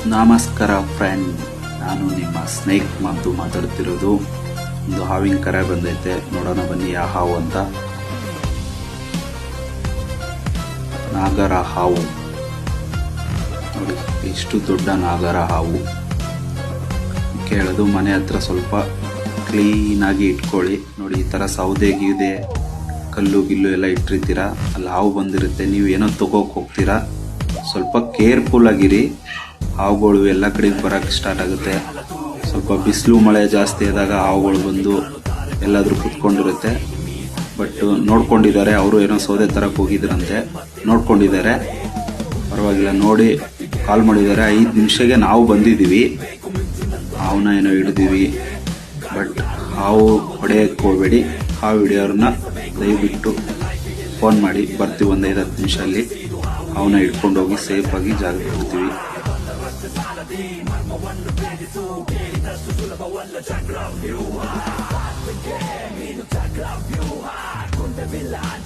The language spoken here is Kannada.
ನಮಸ್ಕಾರ ಫ್ರೆಂಡ್, ನಾನು ನಿಮ್ಮ ಸ್ನೇಕ್ ಮಾತಾಡ್ತಿರೋದು. ಒಂದು ಹಾವಿನ ಕರೆ ಬಂದೈತೆ, ನೋಡೋಣ ಬನ್ನಿ ಯಾವ ಹಾವು ಅಂತ. ನಾಗರ ಹಾವು ನೋಡಿ, ಎಷ್ಟು ದೊಡ್ಡ ನಾಗರ ಹಾವು. ಕೇಳೋದು ಮನೆ ಹತ್ರ ಸ್ವಲ್ಪ ಕ್ಲೀನಾಗಿ ಇಟ್ಕೊಳ್ಳಿ. ನೋಡಿ, ಈ ಥರ ಸೌದೆ ಗೀದೆ ಕಲ್ಲು ಗಿಲ್ಲು ಎಲ್ಲ ಇಟ್ಟಿರ್ತೀರ, ಅಲ್ಲಿ ಹಾವು ಬಂದಿರುತ್ತೆ. ನೀವು ಏನೋ ತಗೋಕ್ ಹೋಗ್ತೀರಾ, ಸ್ವಲ್ಪ ಕೇರ್ಫುಲ್ ಆಗಿರಿ. ಹಾವುಗಳು ಎಲ್ಲ ಕಡೆಗೆ ಬರೋಕ್ಕೆ ಸ್ಟಾರ್ಟ್ ಆಗುತ್ತೆ. ಸ್ವಲ್ಪ ಬಿಸಿಲು ಮಳೆ ಜಾಸ್ತಿ ಆದಾಗ ಹಾವುಗಳು ಬಂದು ಎಲ್ಲಾದರೂ ಕುತ್ಕೊಂಡಿರುತ್ತೆ. ಬಟ್ ನೋಡ್ಕೊಂಡಿದ್ದಾರೆ, ಅವರು ಏನೋ ಸೌದೆ ತರಕ್ಕೆ ಹೋಗಿದ್ರಂತೆ, ನೋಡ್ಕೊಂಡಿದ್ದಾರೆ, ಪರವಾಗಿಲ್ಲ. ನೋಡಿ ಕಾಲ್ ಮಾಡಿದ್ದಾರೆ. 5 ನಿಮಿಷಕ್ಕೆ ನಾವು ಬಂದಿದ್ದೀವಿ, ಹಾವನ್ನ ಏನೋ ಹಿಡಿದೀವಿ. ಬಟ್ ಹಾವು ಹೊಡೆಯಕ್ಕೆ ಹೋಗಬೇಡಿ. ಹಾವು ಹಿಡಿಯೋರನ್ನ ದಯವಿಟ್ಟು ಫೋನ್ ಮಾಡಿ, ಬರ್ತೀವಿ. ಒಂದು 5-10 ನಿಮಿಷದಲ್ಲಿ ಅವನ್ನ ಹಿಡ್ಕೊಂಡು ಹೋಗಿ ಸೇಫಾಗಿ ಜಾಗಕ್ಕೆ ಹೋಗ್ತೀವಿ.